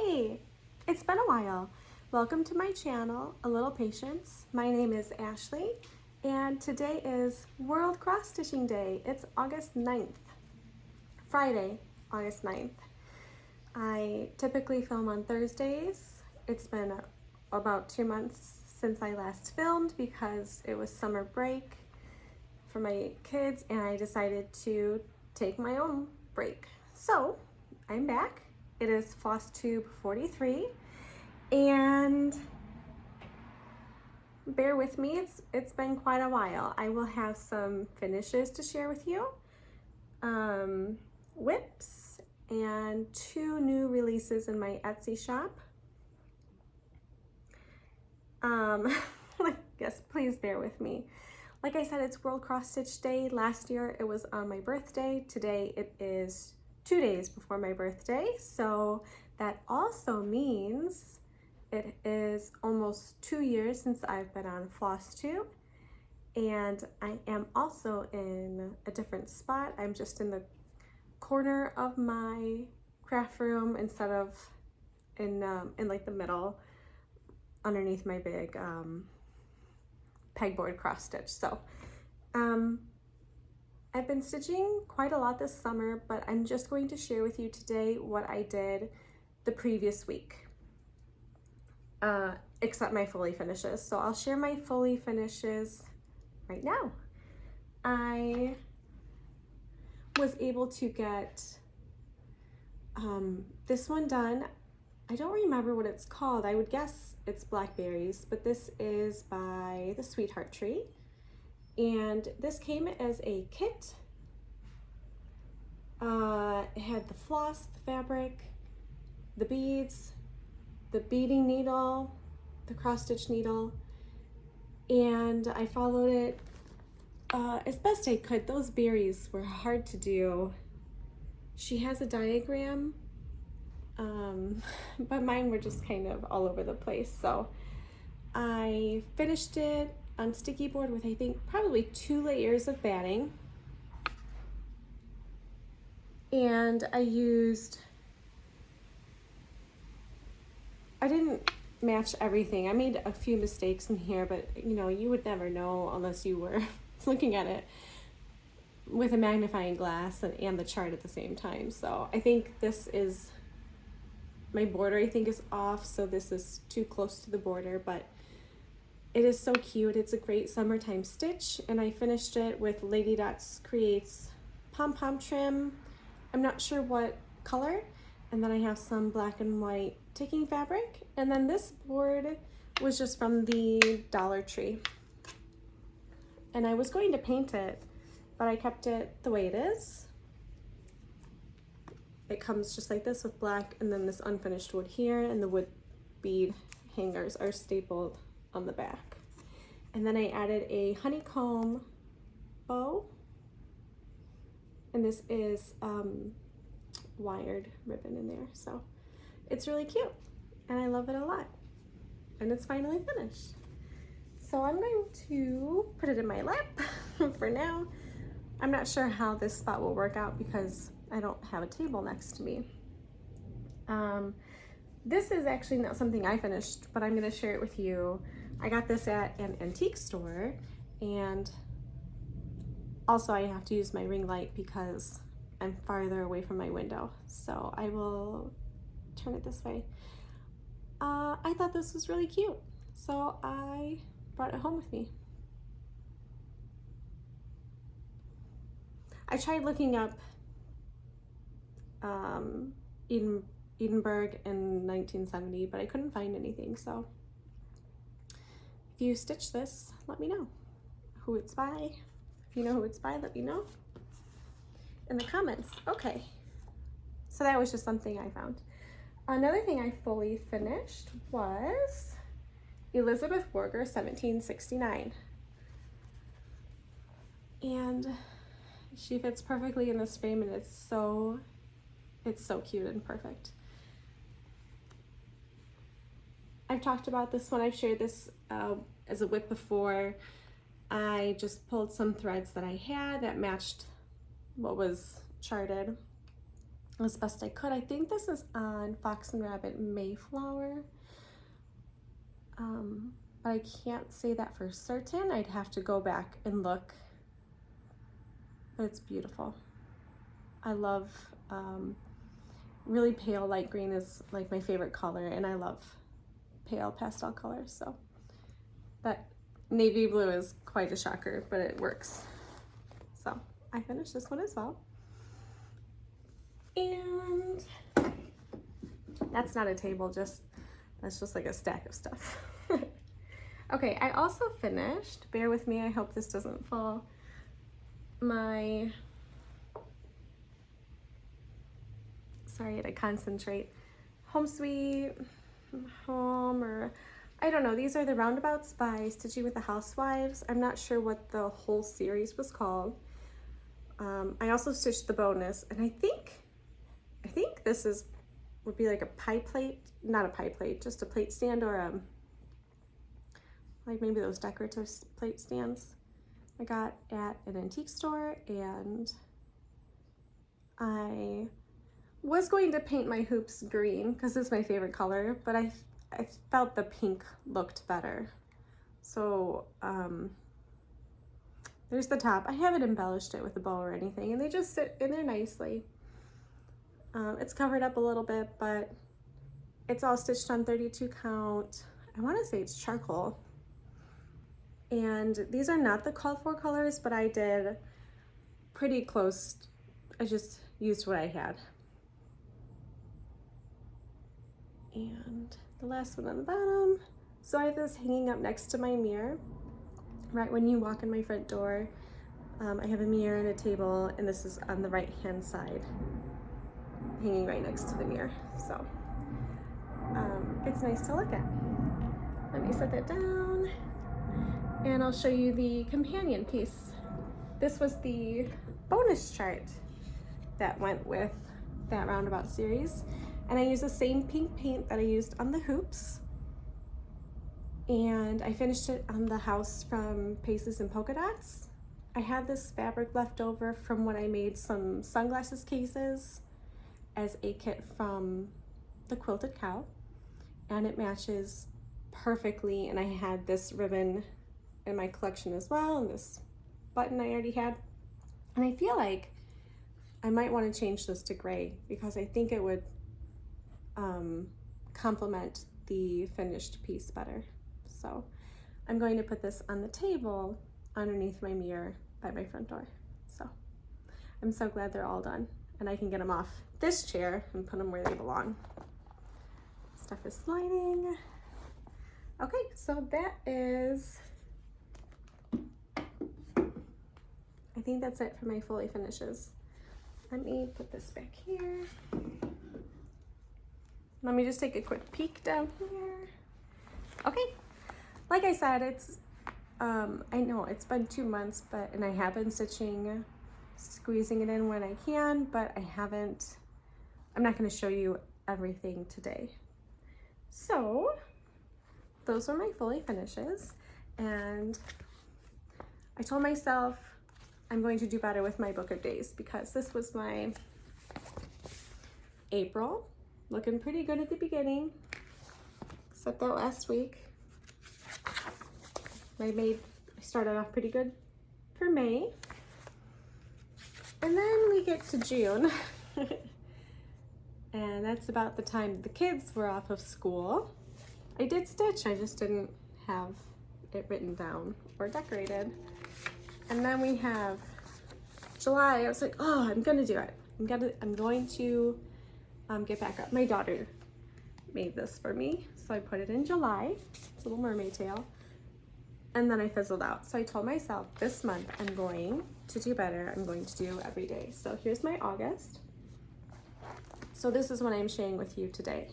Hey, it's been a while. Welcome to my channel, A Little Patience. My name is Ashley, and today is World Cross Stitching Day. It's August 9th, Friday, August 9th. I typically film on Thursdays. It's been about 2 months since I last filmed because it was summer break for my kids and I decided to take my own break. So I'm back. It is Flosstube 43 and bear with me, it's been quite a while. I will have some finishes to share with you, whips, and 2 new releases in my Etsy shop. Yes, please bear with me. Like I said, it's World Cross Stitch Day. Last year it was on my birthday. Today it is 2 days before my birthday, so that also means it is almost 2 years since I've been on Flosstube, and I am also in a different spot. I'm just in the corner of my craft room instead of in like the middle underneath my big pegboard cross stitch. So I've been stitching quite a lot this summer, but I'm just going to share with you today what I did the previous week, except my fully finishes. So I'll share my fully finishes right now. I was able to get this one done. I don't remember what it's called. I would guess it's Blackberries, but this is by the Sweetheart Tree. And this came as a kit. It had the floss, the fabric, the beads, the beading needle, the cross stitch needle, and I followed it as best I could. Those berries were hard to do. She has a diagram, but mine were just kind of all over the place. So I finished it on sticky board with I think probably 2 layers of batting, and I didn't match everything. I made a few mistakes in here, but you know, you would never know unless you were looking at it with a magnifying glass and the chart at the same time. So I think this is, my border I think is off, so this is too close to the border, but it is so cute. It's a great summertime stitch, and I finished it with Lady Dots Creates pom-pom trim. I'm not sure what color, and then I have some black and white ticking fabric, and then this board was just from the Dollar Tree, and I was going to paint it, but I kept it the way it is. It comes just like this with black, and then this unfinished wood here, and the wood bead hangers are stapled on the back. And then I added a honeycomb bow, and this is wired ribbon in there, so it's really cute and I love it a lot, and it's finally finished. So I'm going to put it in my lap for now. I'm not sure how this spot will work out because I don't have a table next to me. This is actually not something I finished, but I'm going to share it with you. I got this at an antique store, and also I have to use my ring light because I'm farther away from my window. So I will turn it this way. I thought this was really cute, so I brought it home with me. I tried looking up Edinburgh in 1970, but I couldn't find anything. So if you stitch this, let me know who it's by. If you know who it's by, let me know in the comments. Okay, so that was just something I found. Another thing I fully finished was Elizabeth Warger 1769, and she fits perfectly in this frame, and it's so cute and perfect. I've talked about this one. I've shared this as a whip before. I just pulled some threads that I had that matched what was charted, as best I could. I think this is on Fox and Rabbit Mayflower, but I can't say that for certain. I'd have to go back and look, but it's beautiful. I love really pale light green is like my favorite color, and I love pale pastel colors, so that navy blue is quite a shocker, but it works. So I finished this one as well. And that's not a table, that's just like a stack of stuff. Okay, I also finished, bear with me, I hope this doesn't fall, sorry, I had to concentrate, Home Sweet Home, or I don't know, these are the Roundabouts by Stitching with the Housewives. I'm not sure what the whole series was called. I also stitched the bonus, and I think this would be like a pie plate, not a pie plate, just a plate stand, or like maybe those decorative plate stands I got at an antique store. And I was going to paint my hoops green because it's my favorite color, but I felt the pink looked better. So there's the top. I haven't embellished it with a bow or anything, and they just sit in there nicely. It's covered up a little bit, but it's all stitched on 32 count. I want to say it's charcoal. And these are not the called for colors, but I did pretty close. I just used what I had. And the last one on the bottom. So I have this hanging up next to my mirror. Right when you walk in my front door, I have a mirror and a table, and this is on the right hand side, hanging right next to the mirror. So it's nice to look at. Let me set that down, and I'll show you the companion piece. This was the bonus chart that went with that Roundabout series, and I used the same pink paint that I used on the hoops, and I finished it on the house from Paces and Polka Dots. I had this fabric left over from when I made some sunglasses cases as a kit from the Quilted Cow, and it matches perfectly. And I had this ribbon in my collection as well, and this button I already had, and I feel like I might want to change this to gray because I think it would complement the finished piece better. So I'm going to put this on the table underneath my mirror by my front door. So I'm so glad they're all done, and I can get them off this chair and put them where they belong. Stuff is sliding. Okay, so that is, I think that's it for my fully finishes. Let me put this back here. Let me just take a quick peek down here. Okay, like I said, it's I know it's been 2 months, and I have been stitching, squeezing it in when I can, but I'm not going to show you everything today. So those are my fully finishes, and I told myself I'm going to do better with my book of days because this was my April, looking pretty good at the beginning, except that last week. I started off pretty good for May, and then we get to June, and that's about the time the kids were off of school. I did stitch, I just didn't have it written down or decorated. And then we have July. I was like, oh, I'm gonna do it. I'm going to get back up. My daughter made this for me, so I put it in July. It's a little mermaid tail. And then I fizzled out. So I told myself this month I'm going to do better. I'm going to do every day. So here's my August. So this is what I'm sharing with you today.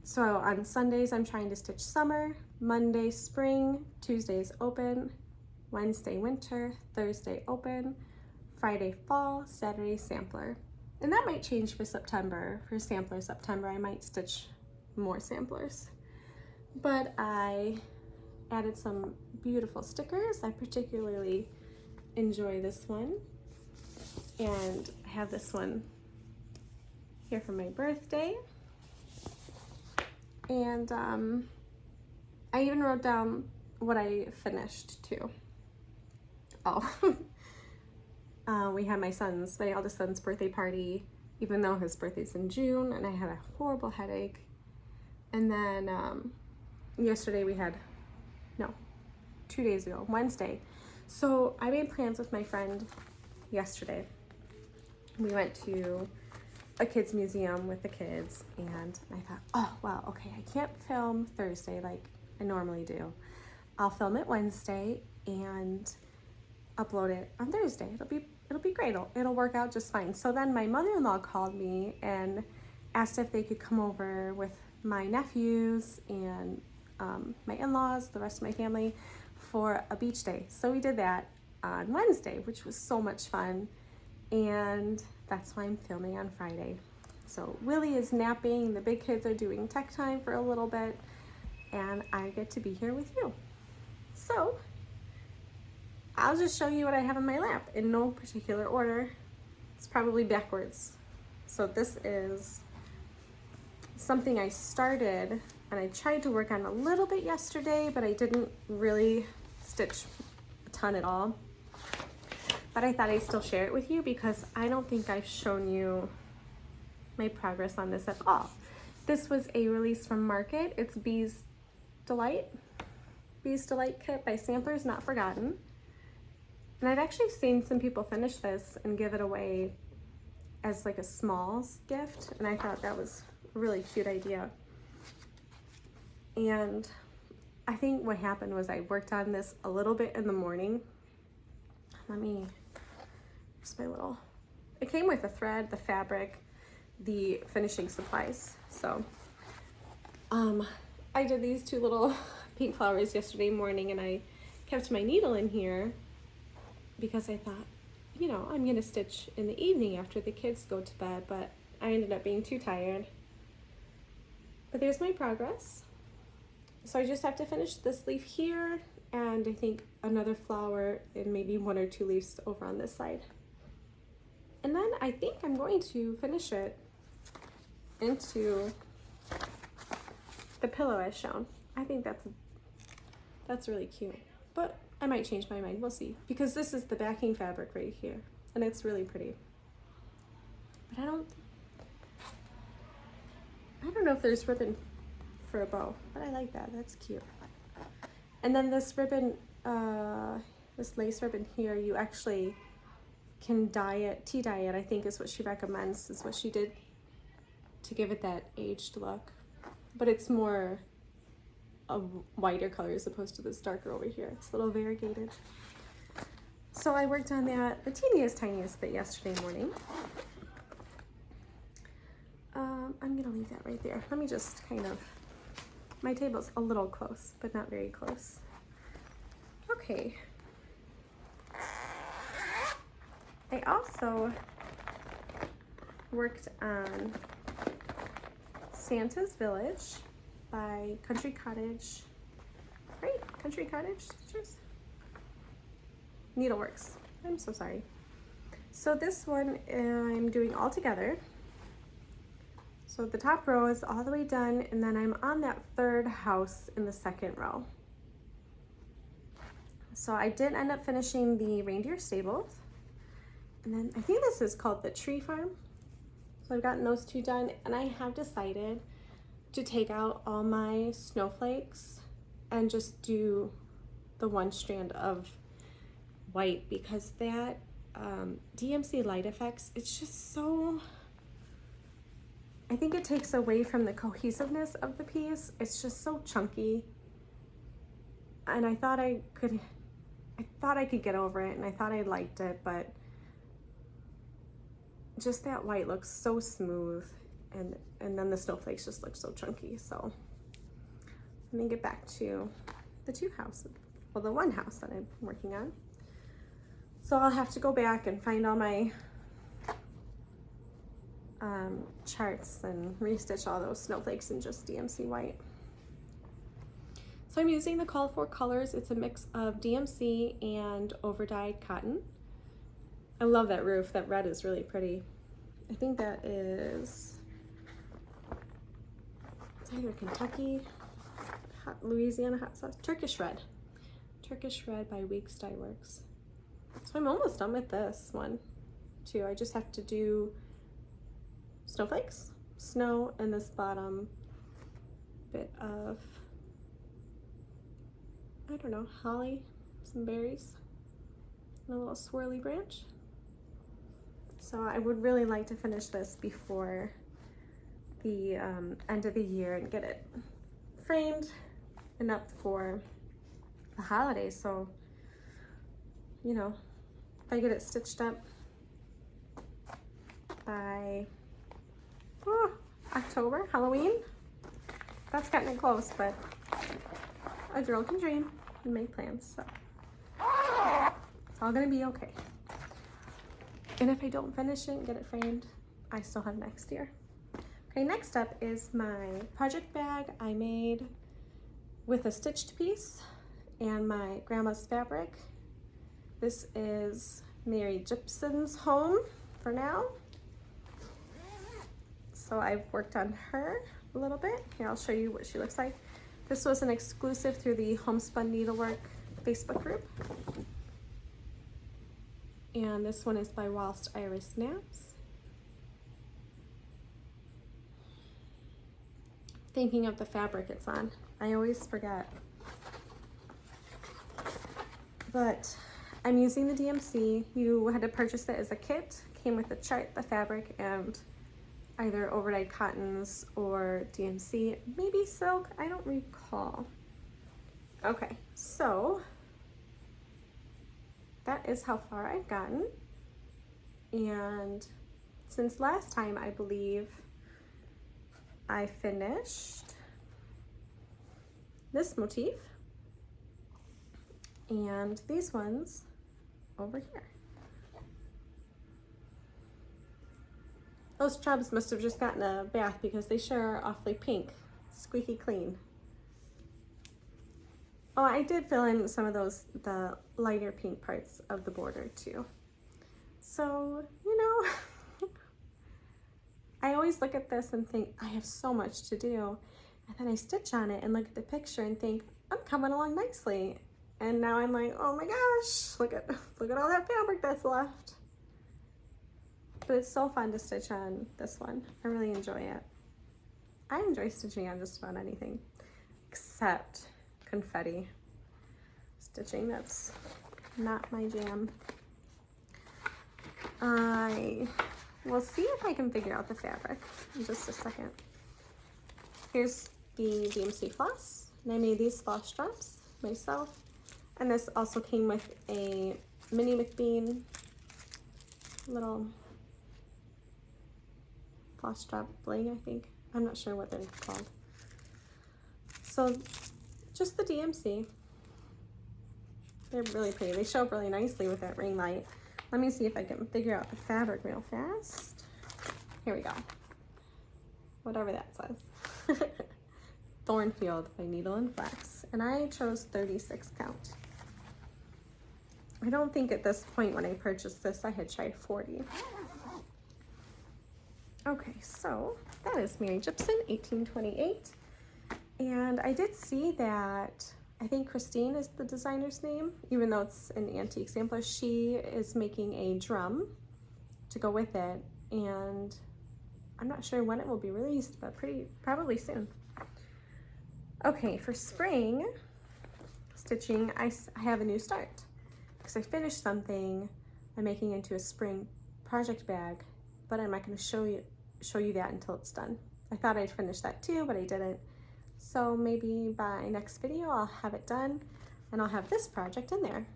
So on Sundays, I'm trying to stitch summer, Monday, spring, Tuesdays open, Wednesday, winter, Thursday, open, Friday, fall, Saturday, sampler. And that might change for September. For sampler September, I might stitch more samplers. But I added some beautiful stickers. I particularly enjoy this one. And I have this one here for my birthday. And I even wrote down what I finished too. Oh, we had my eldest son's birthday party, even though his birthday's in June, and I had a horrible headache. And then yesterday 2 days ago, Wednesday. So I made plans with my friend yesterday. We went to a kids museum with the kids, and I thought, oh wow, okay, I can't film Thursday like I normally do. I'll film it Wednesday and upload it on Thursday. It'll be great. It'll work out just fine. So then my mother-in-law called me and asked if they could come over with my nephews and my in-laws, the rest of my family, for a beach day. So we did that on Wednesday, which was so much fun. And that's why I'm filming on Friday. So Willie is napping, the big kids are doing tech time for a little bit, and I get to be here with you. So I'll just show you what I have in my lap in no particular order. It's probably backwards. So this is something I started and I tried to work on a little bit yesterday, but I didn't really stitch a ton at all. But I thought I'd still share it with you because I don't think I've shown you my progress on this at all. This was a release from Market. It's Bee's Delight Kit by Samplers Not Forgotten. And I've actually seen some people finish this and give it away as like a small gift, and I thought that was a really cute idea. And I think what happened was I worked on this a little bit in the morning. It came with the thread, the fabric, the finishing supplies. So I did these two little pink flowers yesterday morning, and I kept my needle in here because I thought, you know, I'm gonna stitch in the evening after the kids go to bed, but I ended up being too tired. But there's my progress. So I just have to finish this leaf here, and I think another flower and maybe 1 or 2 leaves over on this side. And then I think I'm going to finish it into the pillow as shown. I think that's really cute, but I might change my mind, we'll see. Because this is the backing fabric right here, and it's really pretty. But I don't know if there's ribbon for a bow, but I like that, that's cute. And then this ribbon, this lace ribbon here, you actually can dye it, tea dye it, I think is what she recommends, is what she did to give it that aged look. But it's more a whiter color as opposed to this darker over here. It's a little variegated. So I worked on that the tiniest bit yesterday morning. I'm gonna leave that right there. Let me just my table's a little close, but not very close. Okay. I also worked on Santa's Village by Country Cottage, right? Country Cottage Stitches? Needleworks. I'm so sorry. So this one I'm doing all together. So the top row is all the way done, and then I'm on that third house in the second row. So I did end up finishing the reindeer stables, and then I think this is called the tree farm. So I've gotten those two done, and I have decided to take out all my snowflakes and just do the one strand of white, because that DMC Light Effects, it's just so, I think it takes away from the cohesiveness of the piece. It's just so chunky, and I thought I could get over it, and I thought I liked it, but just that white looks so smooth, and then the snowflakes just look so chunky. So let me get back to the two houses, well, the one house that I'm working on. So I'll have to go back and find all my charts and restitch all those snowflakes in just DMC white. So I'm using the called for colors. It's a mix of DMC and over dyed cotton. I love that roof. That red is really pretty. I think that is, it's either Kentucky, Louisiana hot sauce, Turkish red. Turkish red by Weeks Dye Works. So I'm almost done with this one too. I just have to do snowflakes, snow, and this bottom bit of, I don't know, holly, some berries, and a little swirly branch. So I would really like to finish this before the end of the year and get it framed and up for the holidays. So, you know, if I get it stitched up by October, Halloween, that's getting it close, but a girl can dream and make plans, so it's all gonna be okay. And if I don't finish it and get it framed, I still have next year. Okay, next up is my project bag I made with a stitched piece and my grandma's fabric. This is Mary Gibson's home for now. So I've worked on her a little bit. Here, I'll show you what she looks like. This was an exclusive through the Homespun Needlework Facebook group. And this one is by Whilst Iris Naps. Thinking of the fabric it's on. I always forget. But I'm using the DMC. You had to purchase it as a kit. Came with the chart, the fabric, and either overdyed cottons or DMC, maybe silk, I don't recall. Okay, so that is how far I've gotten. And since last time, I believe I finished this motif and these ones over here. Those chubs must have just gotten a bath because they sure are awfully pink, squeaky clean. Oh, I did fill in some of those, the lighter pink parts of the border too. So, you know, I always look at this and think, I have so much to do. And then I stitch on it and look at the picture and think, I'm coming along nicely. And now I'm like, oh my gosh, look at all that fabric that's left. But it's so fun to stitch on this one. I really enjoy it. I enjoy stitching on just about anything, except confetti stitching. That's not my jam. I will see if I can figure out the fabric in just a second. Here's the DMC floss, and I made these floss straps myself. And this also came with a mini McBean little floss strap bling, I think. I'm not sure what they're called. So just the DMC. They're really pretty. They show up really nicely with that ring light. Let me see if I can figure out the fabric real fast. Here we go. Whatever that says. Thornfield by Needle and Flax. And I chose 36 count. I don't think at this point when I purchased this I had tried 40. Okay, so that is Mary Gibson, 1828. And I did see that, I think Christine is the designer's name, even though it's an antique sampler. She is making a drum to go with it, and I'm not sure when it will be released, but probably soon. Okay, for spring stitching, I have a new start. Because I finished something I'm making into a spring project bag, but I'm not going to show you that until it's done. I thought I'd finish that too, but I didn't. So maybe by next video I'll have it done and I'll have this project in there.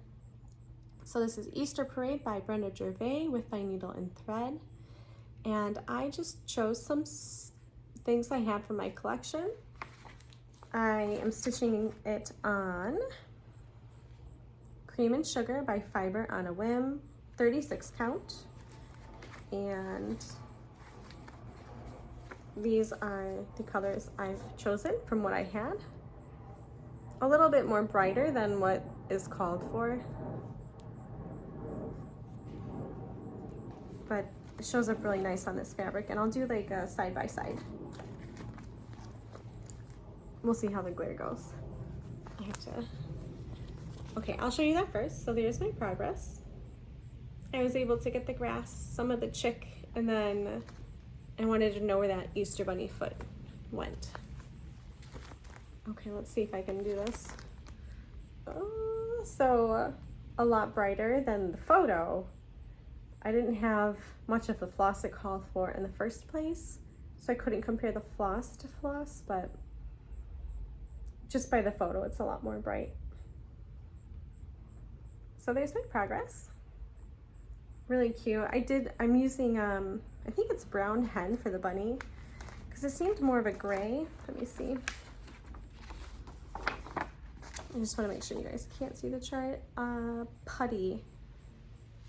So this is Easter Parade by Brenda Gervais with my needle and thread. And I just chose some things I had from my collection. I am stitching it on Cream and Sugar by Fiber on a Whim, 36 count. And these are the colors I've chosen from what I had. A little bit more brighter than what is called for. it shows up really nice on this fabric, and I'll do like a side by side. We'll see how the glare goes. I have to, okay, I'll show you that first. So there's my progress. I was able to get the grass, some of the chick, and then I wanted to know where that Easter bunny foot went. Okay, let's see if I can do this. So a lot brighter than the photo. I didn't have much of the floss it called for in the first place, so I couldn't compare the floss to floss, but just by the photo, it's a lot more bright. So there's my progress. Really cute. I'm using, I think it's brown hen for the bunny, because it seemed more of a gray. Let me see. I just want to make sure you guys can't see the chart. Putty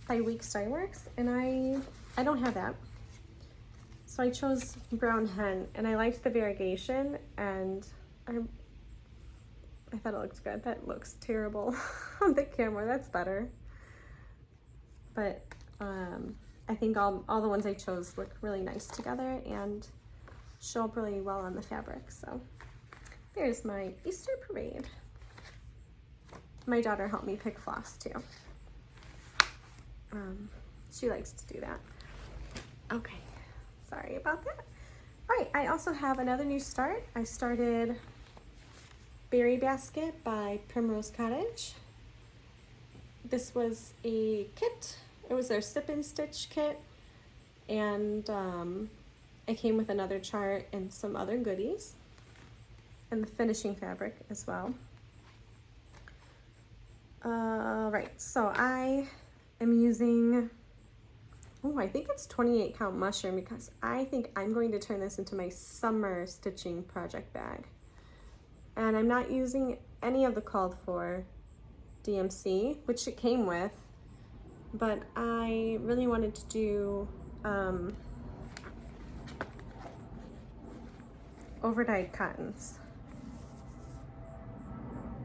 by Weeks Dye Works, and I don't have that. So I chose brown hen, and I liked the variegation, and I thought it looked good. That looks terrible on the camera. That's better. But I think all the ones I chose look really nice together and show up really well on the fabric. So there's my Easter parade. My daughter helped me pick floss too. She likes to do that. Okay, sorry about that. All right, I also have another new start. I started Berry Basket by Primrose Cottage. This was a kit. It was their Sip and Stitch kit, and it came with another chart and some other goodies, and the finishing fabric as well. Right, so I am using, I think it's 28 count mushroom, because I think I'm going to turn this into my summer stitching project bag. And I'm not using any of the called for DMC, which it came with, but I really wanted to do overdyed cottons.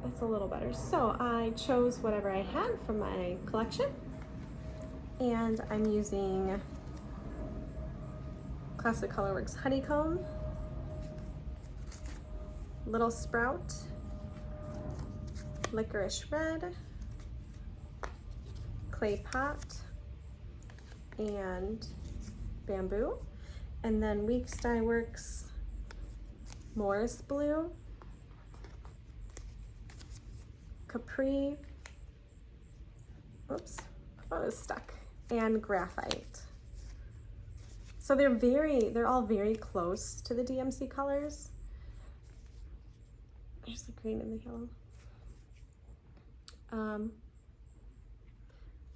That's a little better. So I chose whatever I had from my collection, and I'm using Classic Colorworks Honeycomb, Little Sprout, Licorice Red, Clay Pot, and Bamboo, and then Weeks Dye Works Morris Blue, Capri, oops, I thought it was stuck, and Graphite. So they're all very close to the DMC colors. There's the green and the yellow.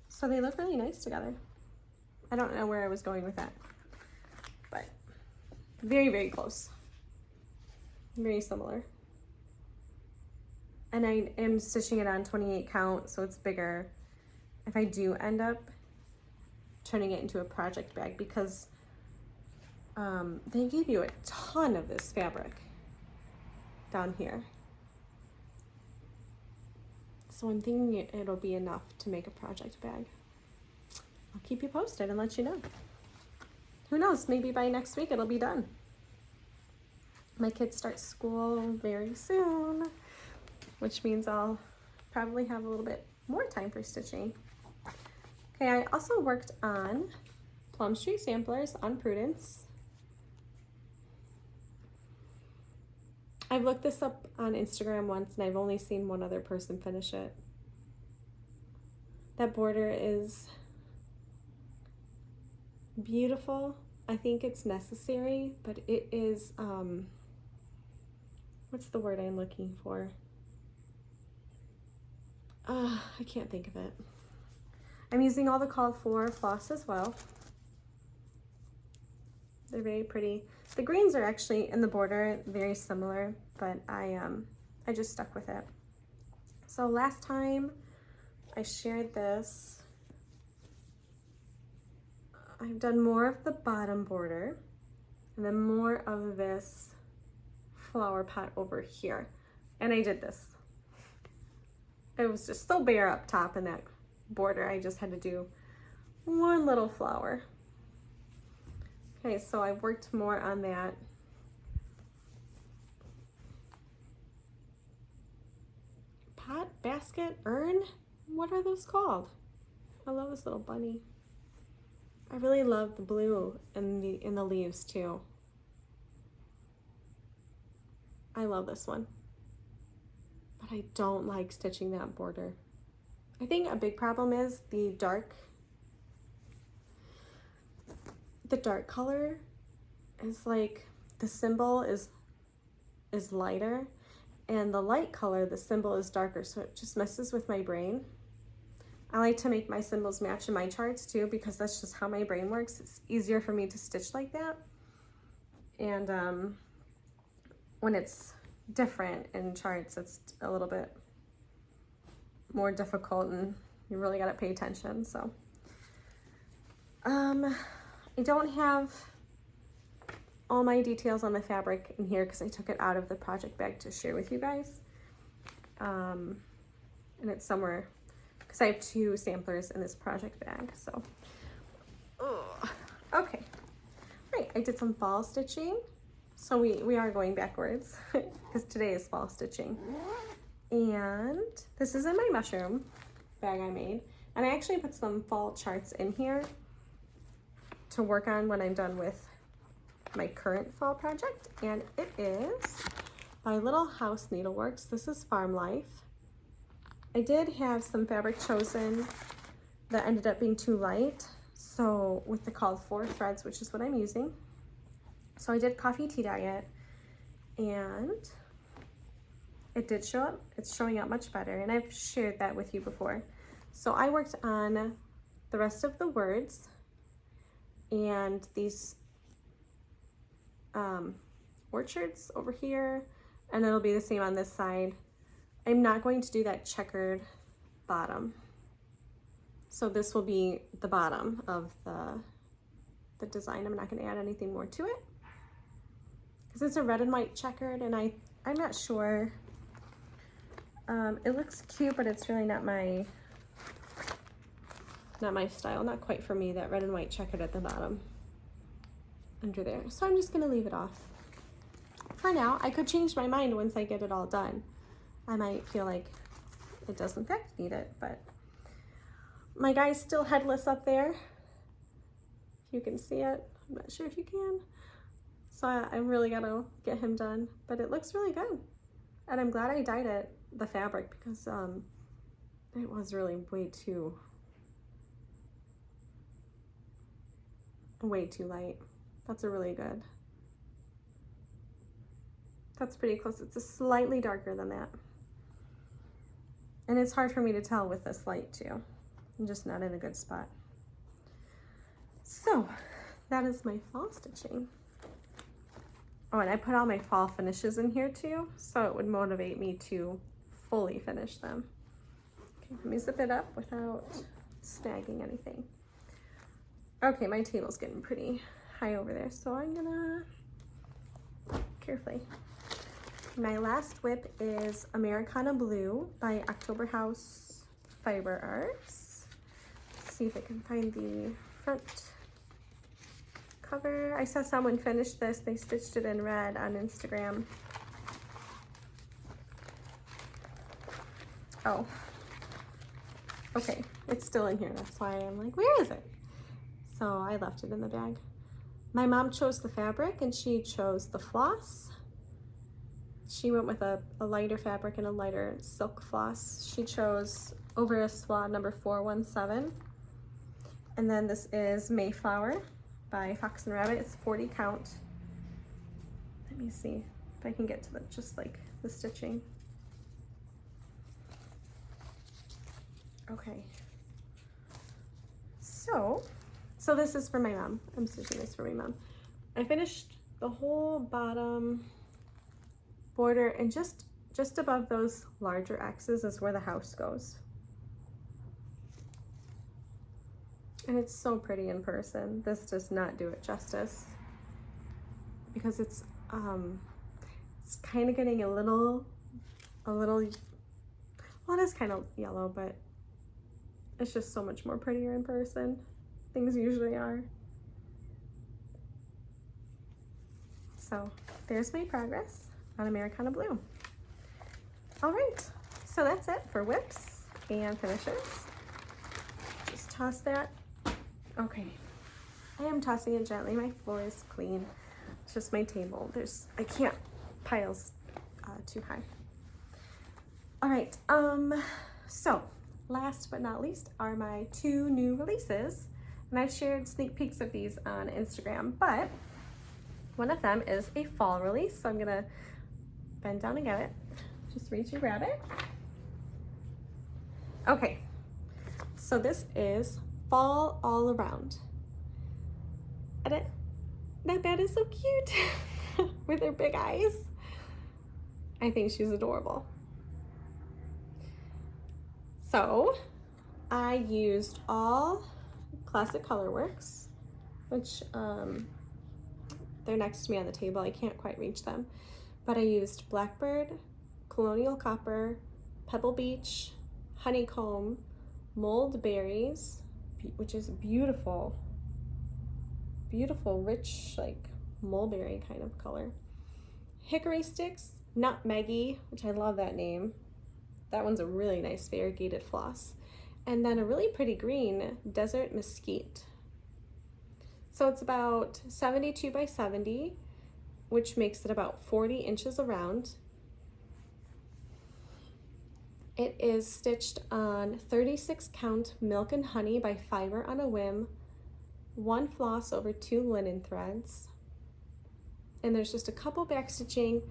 So they look really nice together. I don't know where I was going with that, but very, very close. Very similar. And I am stitching it on 28 count, so it's bigger if I do end up turning it into a project bag, because they gave you a ton of this fabric down here. So I'm thinking it'll be enough to make a project bag. I'll keep you posted and let you know. Who knows, maybe by next week it'll be done. My kids start school very soon, which means I'll probably have a little bit more time for stitching. Okay, I also worked on Plum Street Samplers on Prudence. I've looked this up on Instagram once, and I've only seen one other person finish it. That border is beautiful. I think it's necessary, but it is, what's the word I'm looking for? I can't think of it. I'm using all the called for floss as well. They're very pretty. The greens are actually in the border very similar, but I just stuck with it. So last time I shared this, I've done more of the bottom border and then more of this flower pot over here. And I did this. It was just so bare up top in that border. I just had to do one little flower. Okay, so I've worked more on that. Pot, basket, urn? What are those called? I love this little bunny. I really love the blue in the leaves too. I love this one. But I don't like stitching that border. I think a big problem is the dark color is like, the symbol is lighter, and the light color, the symbol is darker, so it just messes with my brain. I like to make my symbols match in my charts too, because that's just how my brain works. It's easier for me to stitch like that. And when it's different in charts, it's a little bit more difficult, and you really got to pay attention. So I don't have all my details on the fabric in here because I took it out of the project bag to share with you guys. And it's somewhere, because I have 2 samplers in this project bag, so. Okay, right, I did some fall stitching. So we are going backwards because today is fall stitching. And this is in my mushroom bag I made. And I actually put some fall charts in here to work on when I'm done with my current fall project. And it is by Little House Needleworks. This is Farm Life. I did have some fabric chosen that ended up being too light. So with the called for threads, which is what I'm using. So I did coffee tea dye it, and it did show up. It's showing up much better, and I've shared that with you before. So I worked on the rest of the words and these orchards over here, and it'll be the same on this side. I'm not going to do that checkered bottom. So this will be the bottom of the design. I'm not going to add anything more to it because it's a red and white checkered, and I'm not sure. It looks cute, but it's really not my style. Not quite for me, that red and white checkered at the bottom under there. So I'm just going to leave it off for now. I could change my mind once I get it all done. I might feel like it does in fact need it, but my guy's still headless up there. If you can see it, I'm not sure if you can. So I really gotta get him done, but it looks really good. And I'm glad I dyed it, the fabric, because it was really way too light. That's a really good. That's pretty close. It's a slightly darker than that. And it's hard for me to tell with this light too. I'm just not in a good spot. So that is my fall stitching. Oh, and I put all my fall finishes in here too, so it would motivate me to fully finish them. Okay, let me zip it up without snagging anything. Okay, my table's getting pretty high over there, so I'm gonna carefully. My last whip is Americana Blue by October House Fiber Arts. Let's see if I can find the front cover. I saw someone finish this. They stitched it in red on Instagram. Oh, okay, it's still in here. That's why I'm like, where is it? So I left it in the bag. My mom chose the fabric and she chose the floss. She went with a lighter fabric and a lighter silk floss. She chose Over a Swan number 417. And then this is Mayflower by Fox and Rabbit. It's 40 count. Let me see if I can get to just like the stitching. Okay. So this is for my mom. I'm stitching this for my mom. I finished the whole bottom border, and just above those larger X's is where the house goes. And it's so pretty in person. This does not do it justice because it's kind of getting a little, well, it is kind of yellow, but it's just so much more prettier in person. Things usually are. So there's my progress on Americana Blue. All right, so that's it for whips and finishers. Just toss that. Okay, I am tossing it gently. My floor is clean. It's just my table. I can't piles too high. All right, so last but not least are my 2 new releases. And I've shared sneak peeks of these on Instagram, but one of them is a fall release. So I'm gonna bend down and get it. Just reach and grab it. Okay, so this is Fall All Around. And that bat is so cute with her big eyes. I think she's adorable. So I used all Classic Colorworks, which they're next to me on the table. I can't quite reach them. But I used Blackbird, Colonial Copper, Pebble Beach, Honeycomb, Mold Berries, which is beautiful, rich, like mulberry kind of color. Hickory Sticks, Nutmeggy, which I love that name. That one's a really nice variegated floss. And then a really pretty green, Desert Mesquite. So it's about 72 by 70, which makes it about 40 inches around. It is stitched on 36 count Milk and Honey by Fiber on a Whim, 1 floss over 2 linen threads. And there's just a couple back stitching,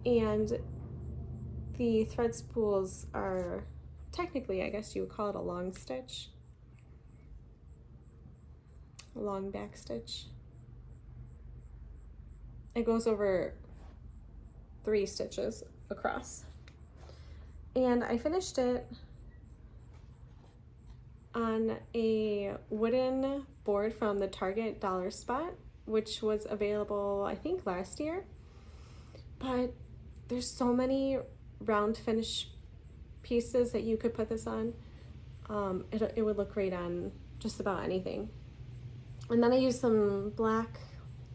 and the thread spools are technically, I guess you would call it a long stitch, a long back stitch. It goes over 3 stitches across. And I finished it on a wooden board from the Target Dollar Spot, which was available, I think, last year. But there's so many round finish pieces that you could put this on. It would look great on just about anything. And then I used some black,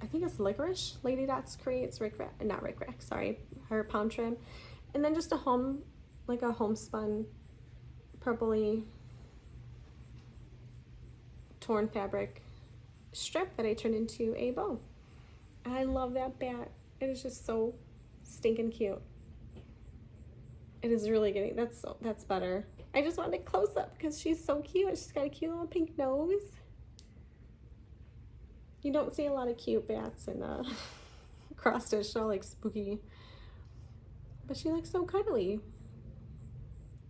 I think it's licorice, Lady Dots creates her palm trim, and then just a homespun purpley torn fabric strip that I turned into a bow. I love that bat. It is just so stinking cute. It is really getting, that's better. I just wanted to close up because she's so cute. She's got a cute little pink nose. You don't see a lot of cute bats in cross stitch. They're all like spooky. But she looks so cuddly.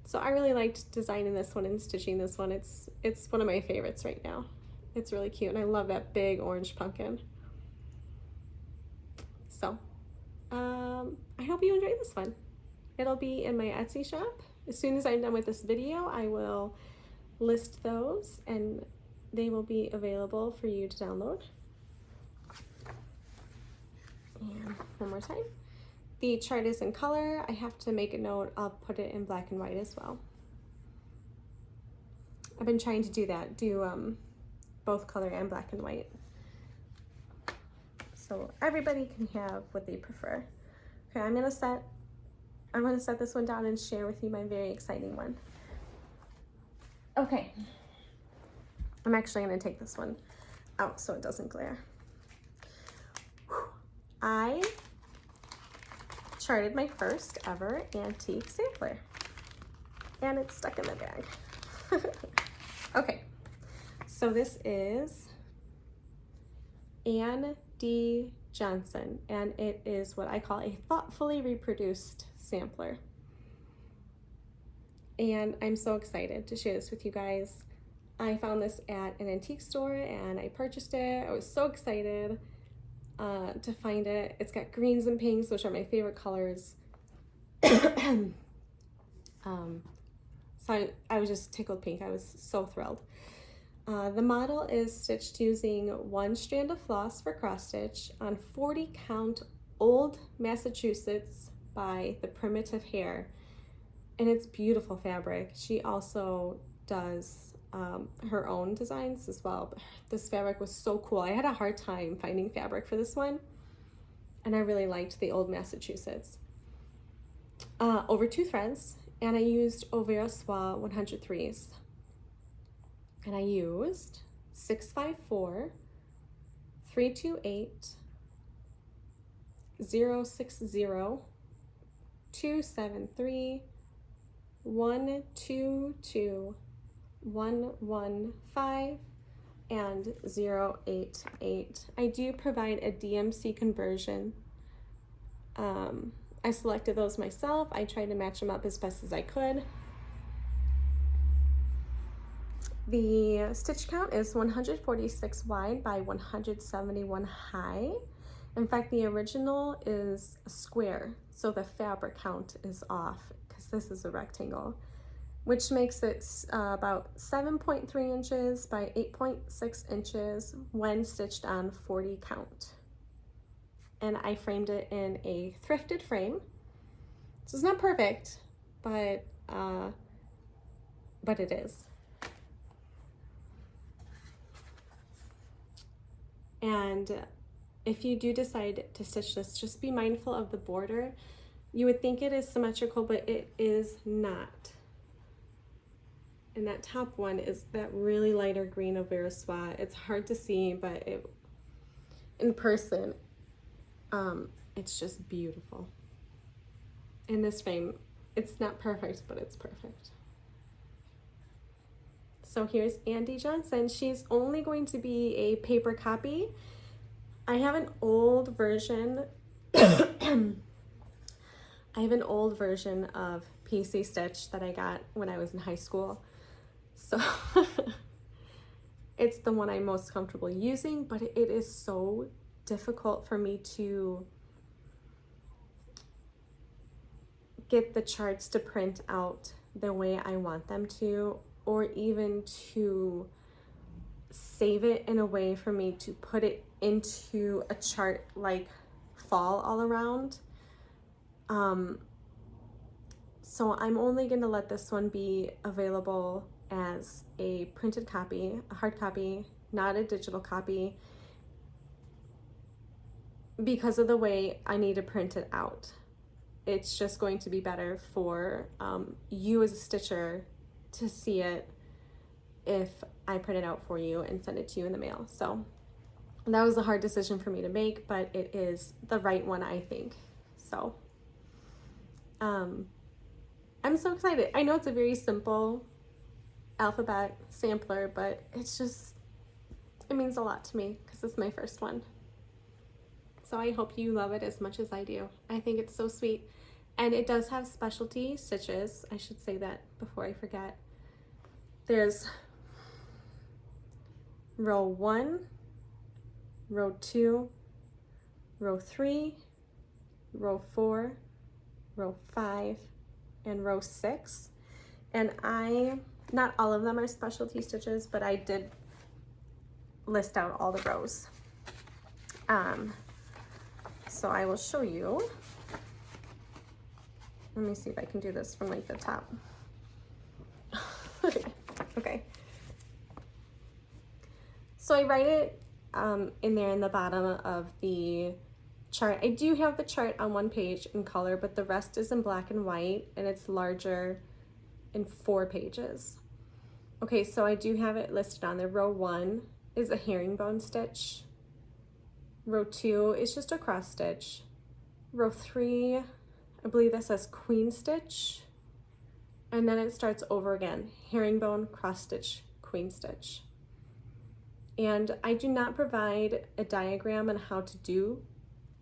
So I really liked designing this one and stitching this one. It's one of my favorites right now. It's really cute, and I love that big orange pumpkin. So I hope you enjoyed this one. It'll be in my Etsy shop. As soon as I'm done with this video, I will list those and they will be available for you to download. And one more time. The chart is in color. I have to make a note. I'll put it in black and white as well. I've been trying to do that, both color and black and white, so everybody can have what they prefer. Okay, I'm gonna set this one down and share with you my very exciting one. Okay, I'm actually gonna take this one out so it doesn't glare. I charted my first ever antique sampler, and it's stuck in the bag. Okay, so this is Anne D. Johnson, and it is what I call a thoughtfully reproduced sampler. And I'm so excited to share this with you guys. I found this at an antique store and I purchased it. I was so excited to find it. It's got greens and pinks, which are my favorite colors. So I was just tickled pink. I was so thrilled. The model is stitched using 1 strand of floss for cross stitch on 40 count Old Massachusetts by the Primitive Hair, and it's beautiful fabric. She also does her own designs as well. This fabric was so cool. I had a hard time finding fabric for this one, and I really liked the Old Massachusetts. Over 2 threads, and I used Au Ver Soie 103s. And I used 654, 328, 060, 273, 122, 115, and 088. I do provide a DMC conversion. I selected those myself. I tried to match them up as best as I could. The stitch count is 146 wide by 171 high. In fact, the original is a square, so the fabric count is off because this is a rectangle, which makes it about 7.3 inches by 8.6 inches when stitched on 40 count. And I framed it in a thrifted frame. So it's not perfect, but it is. And if you do decide to stitch this, just be mindful of the border. You would think it is symmetrical, but it is not. And that top one is that really lighter green Au Ver Soie. It's hard to see, but in person, it's just beautiful. In this frame, it's not perfect, but it's perfect. So here's Andy Johnson. She's only going to be a paper copy. I have an old version. I have an old version of PC Stitch that I got when I was in high school. So it's the one I'm most comfortable using, but it is so difficult for me to get the charts to print out the way I want them to, or even to save it in a way for me to put it into a chart like fall all around. So I'm only going to let this one be available as a printed copy, a hard copy, not a digital copy, because of the way I need to print it out. It's just going to be better for you as a stitcher to see it if I print it out for you and send it to you in the mail. So that was a hard decision for me to make, but it is the right one, I think. So I'm so excited. I know it's a very simple alphabet sampler, but it means a lot to me because it's my first one. So I hope you love it as much as I do. I think it's so sweet. And it does have specialty stitches. I should say that before I forget. There's row 1, row 2, row 3, row 4, row 5, and row 6. And not all of them are specialty stitches, but I did list out all the rows. So I will show you. Let me see if I can do this from like the top. Okay. So I write it in there in the bottom of the chart. I do have the chart on one page in color, but the rest is in black and white, and it's larger in 4 pages. Okay, so I do have it listed on there. Row 1 is a herringbone stitch. Row 2 is just a cross stitch. Row 3, I believe that says queen stitch. And then it starts over again, herringbone, cross stitch, queen stitch. And I do not provide a diagram on how to do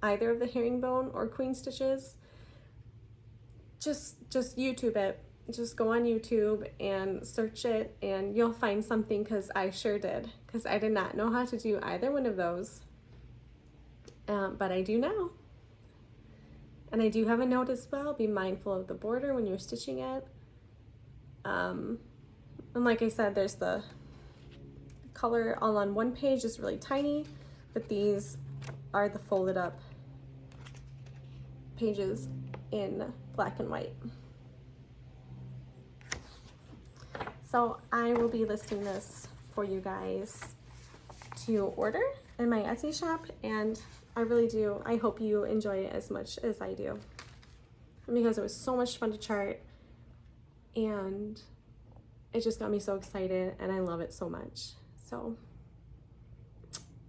either of the herringbone or queen stitches. Just YouTube it. Just go on YouTube and search it, and you'll find something, because I sure did, because I did not know how to do either one of those. But I do now. And I do have a note as well, be mindful of the border when you're stitching it. And like I said, there's the color all on one page is really tiny, but these are the folded up pages in black and white. So I will be listing this for you guys to order in my Etsy shop, and I really do. I hope you enjoy it as much as I do, because it was so much fun to chart, and it just got me so excited, and I love it so much. So,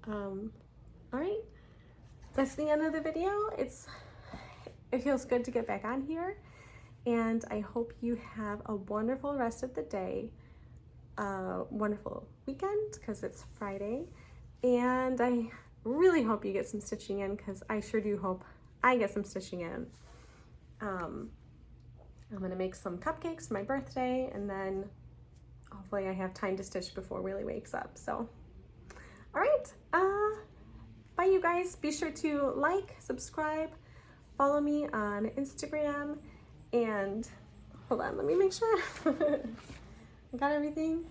all right, that's the end of the video. It feels good to get back on here, and I hope you have a wonderful rest of the day, a wonderful weekend, because it's Friday, and I really hope you get some stitching in, because I sure do hope I get some stitching in. I'm gonna make some cupcakes for my birthday, and then hopefully I have time to stitch before Willie wakes up. So, all right, bye you guys. Be sure to like, subscribe, follow me on Instagram, and hold on, let me make sure I got everything.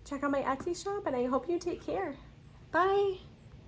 Check out my Etsy shop, and I hope you take care. Bye.